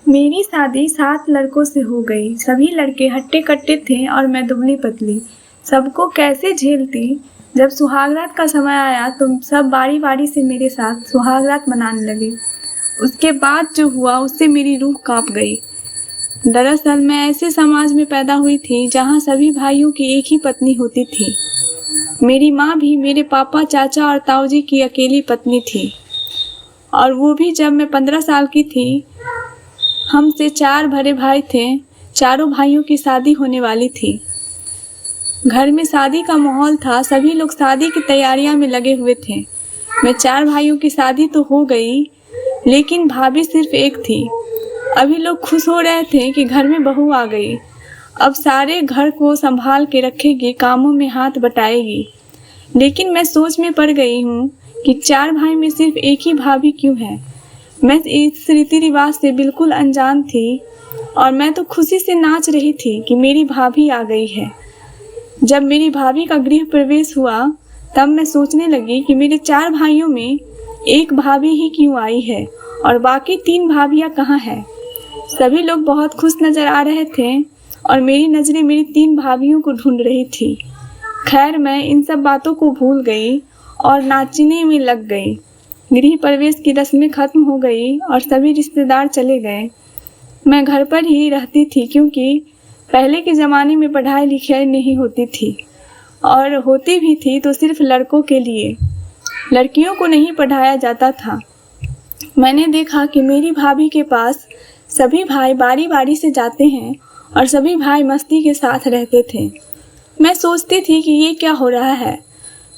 मेरी शादी 7 लड़कों से हो गई। सभी लड़के हट्टे-कट्टे थे और मैं दुबली-पतली। सबको कैसे झेलती। जब सुहागरात का समय आया तो सब बारी-बारी से मेरे साथ सुहागरात मनाने लगे। उसके बाद जो हुआ उससे मेरी रूह काँप गई। दरअसल मैं ऐसे समाज में पैदा हुई थी जहाँ सभी भाइयों की एक ही पत्नी होती थी। मेरी माँ भी मेरे पापा, चाचा और ताऊजी की अकेली पत्नी थी, और वो भी जब मैं 15 साल की थी। हमसे 4 बड़े भाई थे। चारों भाइयों की शादी होने वाली थी। घर में शादी का माहौल था। सभी लोग शादी की तैयारियां में लगे हुए थे। मैं 4 भाइयों की शादी तो हो गई, लेकिन भाभी सिर्फ एक थी। अभी लोग खुश हो रहे थे कि घर में बहू आ गई। अब सारे घर को संभाल के रखेगी, कामों में हाथ बटाएगी। लेकिन मैं सोच में पड़ गई हूँ कि 4 भाई में सिर्फ एक ही भाभी क्यों है। मैं इस रीति रिवाज से बिल्कुल अनजान थी और मैं तो खुशी से नाच रही थी कि मेरी भाभी आ गई है। जब मेरी भाभी का गृह प्रवेश हुआ तब मैं सोचने लगी कि मेरे 4 भाइयों में एक भाभी ही क्यों आई है और बाकी 3 भाभियां कहाँ हैं। सभी लोग बहुत खुश नजर आ रहे थे और मेरी नज़रें मेरी 3 भाभियों को ढूंढ रही थी। खैर, मैं इन सब बातों को भूल गई और नाचने में लग गई। गृह प्रवेश की रस्में खत्म हो गई और सभी रिश्तेदार चले गए। मैं घर पर ही रहती थी क्योंकि पहले के ज़माने में पढ़ाई लिखाई नहीं होती थी, और होती भी थी तो सिर्फ लड़कों के लिए। लड़कियों को नहीं पढ़ाया जाता था। मैंने देखा कि मेरी भाभी के पास सभी भाई बारी बारी से जाते हैं और सभी भाई मस्ती के साथ रहते थे। मैं सोचती थी कि ये क्या हो रहा है।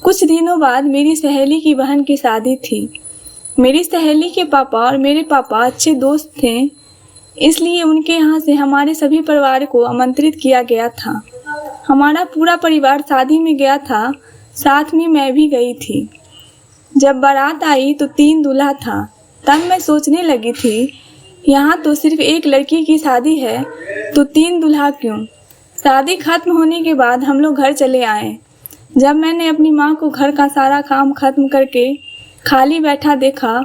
कुछ दिनों बाद मेरी सहेली की बहन की शादी थी। मेरी सहेली के पापा और मेरे पापा अच्छे दोस्त थे, इसलिए उनके यहाँ से हमारे सभी परिवार को आमंत्रित किया गया था। हमारा पूरा परिवार शादी में गया था, साथ में मैं भी गई थी। जब बारात आई तो 3 दूल्हा था। तब मैं सोचने लगी थी, यहाँ तो सिर्फ एक लड़की की शादी है तो 3 दूल्हा क्यों। शादी खत्म होने के बाद हम लोग घर चले आए। जब मैंने अपनी माँ को घर का सारा काम खत्म करके खाली बैठा देखा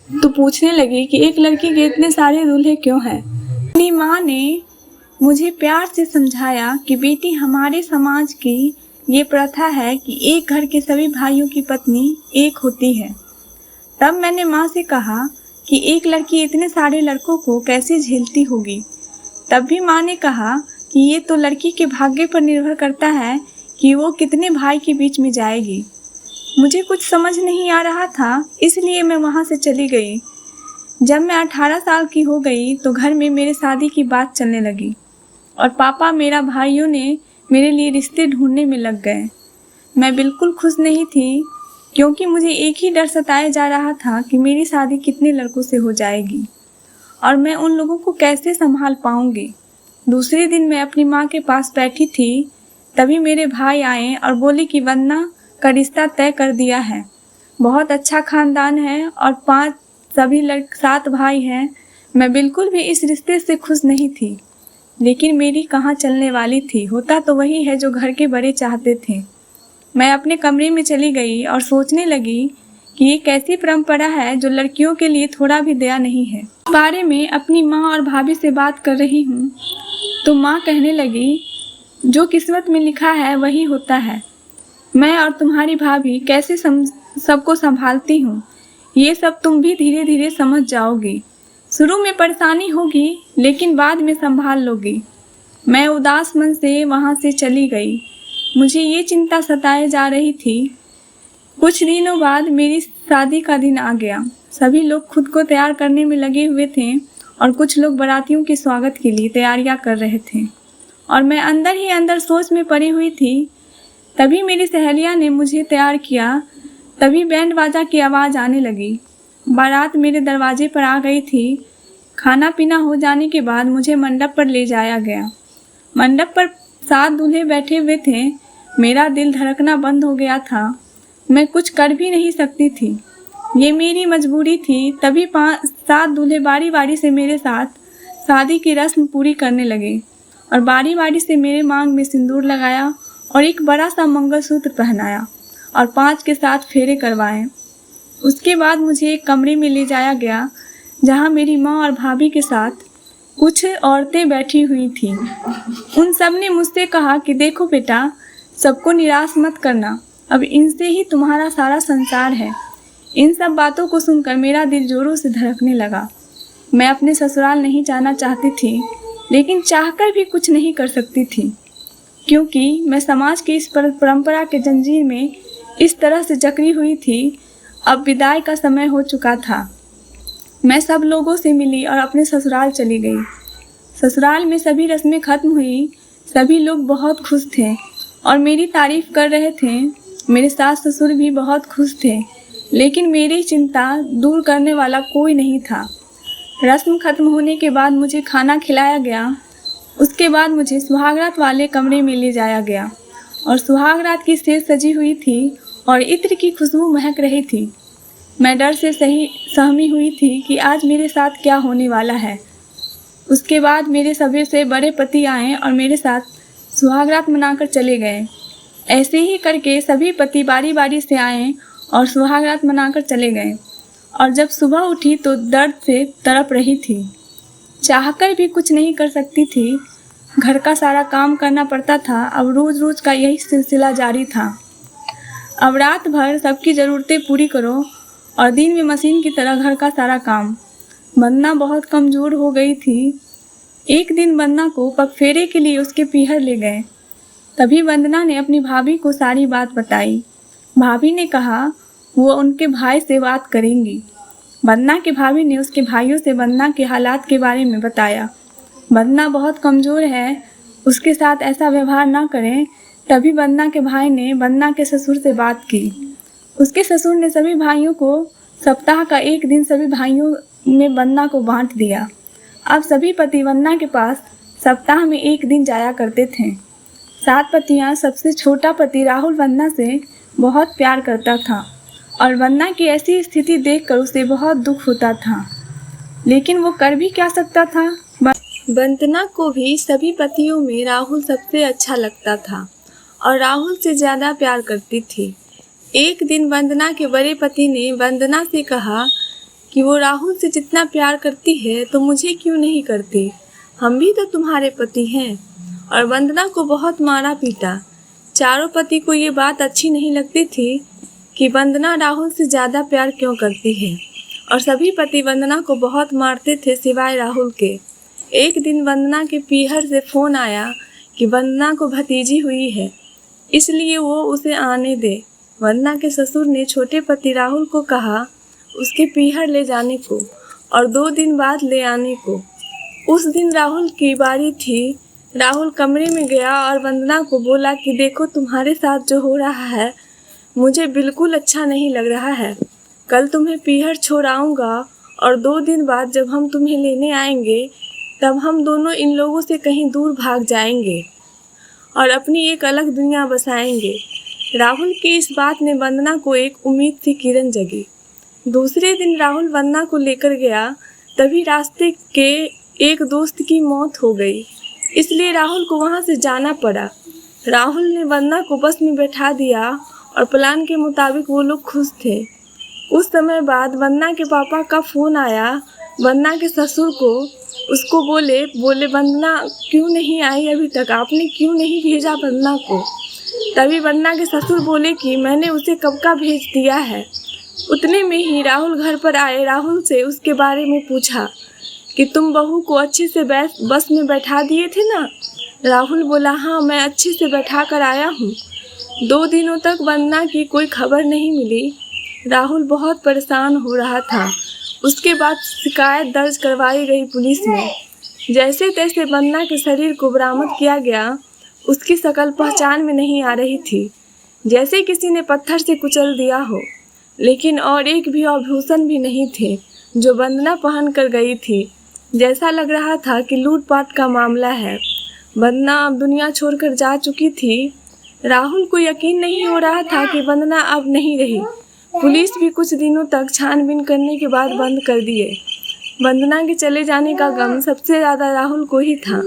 तो पूछने लगी कि एक लड़की के इतने सारे दूल्हे क्यों हैं। अपनी माँ ने मुझे प्यार से समझाया कि बेटी, हमारे समाज की ये प्रथा है कि एक घर के सभी भाइयों की पत्नी एक होती है। तब मैंने माँ से कहा कि एक लड़की इतने सारे लड़कों को कैसे झेलती होगी। तब भी माँ ने कहा कि ये तो लड़की के भाग्य पर निर्भर करता है कि वो कितने भाई के बीच में जाएगी। मुझे कुछ समझ नहीं आ रहा था, इसलिए मैं वहाँ से चली गई। जब मैं 18 साल की हो गई तो घर में मेरे शादी की बात चलने लगी और पापा मेरा भाइयों ने मेरे लिए रिश्ते ढूंढने में लग गए। मैं बिल्कुल खुश नहीं थी क्योंकि मुझे एक ही डर सताया जा रहा था कि मेरी शादी कितने लड़कों से हो जाएगी और मैं उन लोगों को कैसे संभाल पाऊंगी। दूसरे दिन मैं अपनी माँ के पास बैठी थी, तभी मेरे भाई आए और बोले कि वंदना का रिश्ता तय कर दिया है। बहुत अच्छा खानदान है और 7 भाई हैं। मैं बिल्कुल भी इस रिश्ते से खुश नहीं थी, लेकिन मेरी कहाँ चलने वाली थी। होता तो वही है जो घर के बड़े चाहते थे। मैं अपने कमरे में चली गई और सोचने लगी कि ये कैसी परंपरा है जो लड़कियों के लिए थोड़ा भी दया नहीं है। इस बारे में अपनी माँ और भाभी से बात कर रही हूँ तो माँ कहने लगी, जो किस्मत में लिखा है वही होता है। मैं और तुम्हारी भाभी कैसे सबको संभालती हूँ, ये सब तुम भी धीरे धीरे समझ जाओगी। शुरू में परेशानी होगी लेकिन बाद में संभाल लोगी। मैं उदास मन से वहाँ से चली गई। मुझे ये चिंता सताए जा रही थी। कुछ दिनों बाद मेरी शादी का दिन आ गया। सभी लोग खुद को तैयार करने में लगे हुए थे और कुछ लोग बारातियों के स्वागत के लिए तैयारियां कर रहे थे और मैं अंदर ही अंदर सोच में पड़ी हुई थी। तभी मेरी सहेलियां ने मुझे तैयार किया। तभी बैंड बाजा की आवाज़ आने लगी। बारात मेरे दरवाजे पर आ गई थी। खाना पीना हो जाने के बाद मुझे मंडप पर ले जाया गया। मंडप पर 7 दूल्हे बैठे हुए थे। मेरा दिल धड़कना बंद हो गया था। मैं कुछ कर भी नहीं सकती थी, ये मेरी मजबूरी थी। तभी 7 दूल्हे बारी बारी से मेरे साथ शादी की रस्म पूरी करने लगे और बारी बारी से मेरे मांग में सिंदूर लगाया और एक बड़ा सा मंगलसूत्र पहनाया और 5 के साथ फेरे करवाए। उसके बाद मुझे एक कमरे में ले जाया गया जहाँ मेरी माँ और भाभी के साथ कुछ औरतें बैठी हुई थीं। उन सब ने मुझसे कहा कि देखो बेटा, सबको निराश मत करना, अब इनसे ही तुम्हारा सारा संसार है। इन सब बातों को सुनकर मेरा दिल जोरों से धड़कने लगा। मैं अपने ससुराल नहीं जाना चाहती थी, लेकिन चाहकर भी कुछ नहीं कर सकती थी, क्योंकि मैं समाज की इस परंपरा के जंजीर में इस तरह से जकड़ी हुई थी। अब विदाई का समय हो चुका था। मैं सब लोगों से मिली और अपने ससुराल चली गई। ससुराल में सभी रस्में खत्म हुई। सभी लोग बहुत खुश थे और मेरी तारीफ कर रहे थे। मेरे सास ससुर भी बहुत खुश थे, लेकिन मेरी चिंता दूर करने वाला कोई नहीं था। रस्म खत्म होने के बाद मुझे खाना खिलाया गया। उसके बाद मुझे सुहागरात वाले कमरे में ले जाया गया और सुहागरात की स्टेज सजी हुई थी और इत्र की खुशबू महक रही थी। मैं डर से सहमी हुई थी कि आज मेरे साथ क्या होने वाला है। उसके बाद मेरे सभी से बड़े पति आए और मेरे साथ सुहागरात मनाकर चले गए। ऐसे ही करके सभी पति बारी बारी से आए और सुहागरात मनाकर चले गए। और जब सुबह उठी तो दर्द से तड़प रही थी। चाहकर भी कुछ नहीं कर सकती थी। घर का सारा काम करना पड़ता था। अब रोज़ रोज़ का यही सिलसिला जारी था। अब रात भर सबकी ज़रूरतें पूरी करो और दिन में मशीन की तरह घर का सारा काम। वंदना बहुत कमज़ोर हो गई थी। एक दिन वंदना को पगफेरे के लिए उसके पीहर ले गए। तभी वंदना ने अपनी भाभी को सारी बात बताई। भाभी ने कहा वो उनके भाई से बात करेंगी। वंदना के भाभी ने उसके भाइयों से वंदना के हालात के बारे में बताया। वंदना बहुत कमज़ोर है, उसके साथ ऐसा व्यवहार ना करें। तभी वंदना के भाई ने वंदना के ससुर से बात की। उसके ससुर ने सभी भाइयों को सप्ताह का एक दिन सभी भाइयों में वंदना को बांट दिया। अब सभी पति वंदना के पास सप्ताह में एक दिन जाया करते थे। 7 पतियाँ सबसे छोटा पति राहुल वंदना से बहुत प्यार करता था और वंदना की ऐसी स्थिति देखकर उसे बहुत दुख होता था, लेकिन वो कर भी क्या सकता था। वंदना को भी सभी पतियों में राहुल सबसे अच्छा लगता था और राहुल से ज़्यादा प्यार करती थी। एक दिन वंदना के बड़े पति ने वंदना से कहा कि वो राहुल से जितना प्यार करती है तो मुझे क्यों नहीं करती, हम भी तो तुम्हारे पति हैं। और वंदना को बहुत मारा पीटा। चारों पति को ये बात अच्छी नहीं लगती थी कि वंदना राहुल से ज़्यादा प्यार क्यों करती है, और सभी पति वंदना को बहुत मारते थे सिवाय राहुल के। एक दिन वंदना के पीहर से फ़ोन आया कि वंदना को भतीजी हुई है, इसलिए वो उसे आने दे। वंदना के ससुर ने छोटे पति राहुल को कहा उसके पीहर ले जाने को और 2 दिन बाद ले आने को। उस दिन राहुल की बारी थी। राहुल कमरे में गया और वंदना को बोला कि देखो, तुम्हारे साथ जो हो रहा है मुझे बिल्कुल अच्छा नहीं लग रहा है। कल तुम्हें पीहर छोड़ आऊँगा और 2 दिन बाद जब हम तुम्हें लेने आएंगे तब हम दोनों इन लोगों से कहीं दूर भाग जाएंगे और अपनी एक अलग दुनिया बसाएंगे। राहुल की इस बात ने वंदना को एक उम्मीद सी किरण जगी। दूसरे दिन राहुल वंदना को लेकर गया। तभी रास्ते के एक दोस्त की मौत हो गई, इसलिए राहुल को वहां से जाना पड़ा। राहुल ने वंदना को बस में बैठा दिया और प्लान के मुताबिक वो लोग खुश थे। उस समय बाद वंदना के पापा का फ़ोन आया वंदना के ससुर को। उसको बोले वंदना क्यों नहीं आई अभी तक, आपने क्यों नहीं भेजा वंदना को। तभी वंदना के ससुर बोले कि मैंने उसे कब का भेज दिया है। उतने में ही राहुल घर पर आए। राहुल से उसके बारे में पूछा कि तुम बहू को अच्छे से बस में बैठा दिए थे ना। राहुल बोला हाँ, मैं अच्छे से बैठा कर आया हूँ। 2 दिनों तक वंदना की कोई खबर नहीं मिली। राहुल बहुत परेशान हो रहा था। उसके बाद शिकायत दर्ज करवाई गई पुलिस में। जैसे तैसे वंदना के शरीर को बरामद किया गया। उसकी शक्ल पहचान में नहीं आ रही थी, जैसे किसी ने पत्थर से कुचल दिया हो। लेकिन और एक भी आभूषण भी नहीं थे जो वंदना पहन कर गई थी। जैसा लग रहा था कि लूटपाट का मामला है। वंदना अब दुनिया छोड़कर जा चुकी थी। राहुल को यकीन नहीं हो रहा था कि वंदना अब नहीं रही। पुलिस भी कुछ दिनों तक छानबीन करने के बाद बंद कर दिए। वंदना के चले जाने का गम सबसे ज़्यादा राहुल को ही था।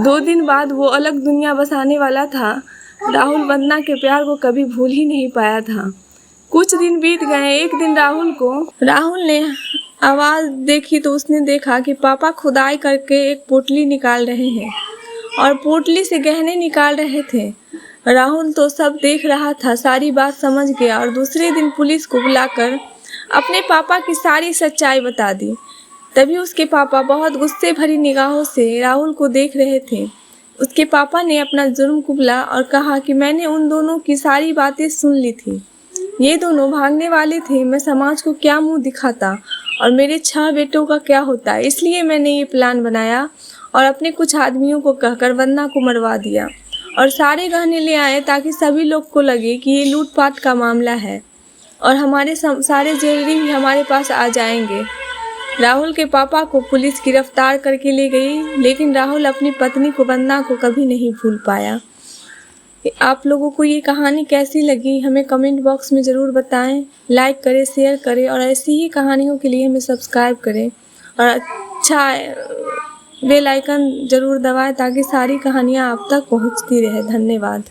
2 दिन बाद वो अलग दुनिया बसाने वाला था। राहुल वंदना के प्यार को कभी भूल ही नहीं पाया था। कुछ दिन बीत गए। एक दिन राहुल ने आवाज़ देखी तो उसने देखा कि पापा खुदाई करके एक पोटली निकाल रहे हैं और पोटली से गहने निकाल रहे थे। राहुल तो सब देख रहा था, सारी बात समझ गया और दूसरे दिन पुलिस को बुलाकर अपने पापा की सारी सच्चाई बता दी। तभी उसके पापा बहुत गुस्से भरी निगाहों से राहुल को देख रहे थे। उसके पापा ने अपना जुर्म कुबला और कहा कि मैंने उन दोनों की सारी बातें सुन ली थी। ये दोनों भागने वाले थे, मैं समाज को क्या मुंह दिखाता और मेरे 6 बेटों का क्या होता। इसलिए मैंने ये प्लान बनाया और अपने कुछ आदमियों को कहकर वंदना को मरवा दिया और सारे गहने ले आए ताकि सभी लोग को लगे कि ये लूटपाट का मामला है और हमारे सारे ज्वेलरी भी हमारे पास आ जाएंगे। राहुल के पापा को पुलिस गिरफ्तार करके ले गई, लेकिन राहुल अपनी पत्नी को वंदना को कभी नहीं भूल पाया। आप लोगों को ये कहानी कैसी लगी हमें कमेंट बॉक्स में ज़रूर बताएं। लाइक करें, शेयर करें और ऐसी ही कहानियों के लिए हमें सब्सक्राइब करें और अच्छा बेल आइकन ज़रूर दबाएं ताकि सारी कहानियाँ आप तक पहुँचती रहे। धन्यवाद।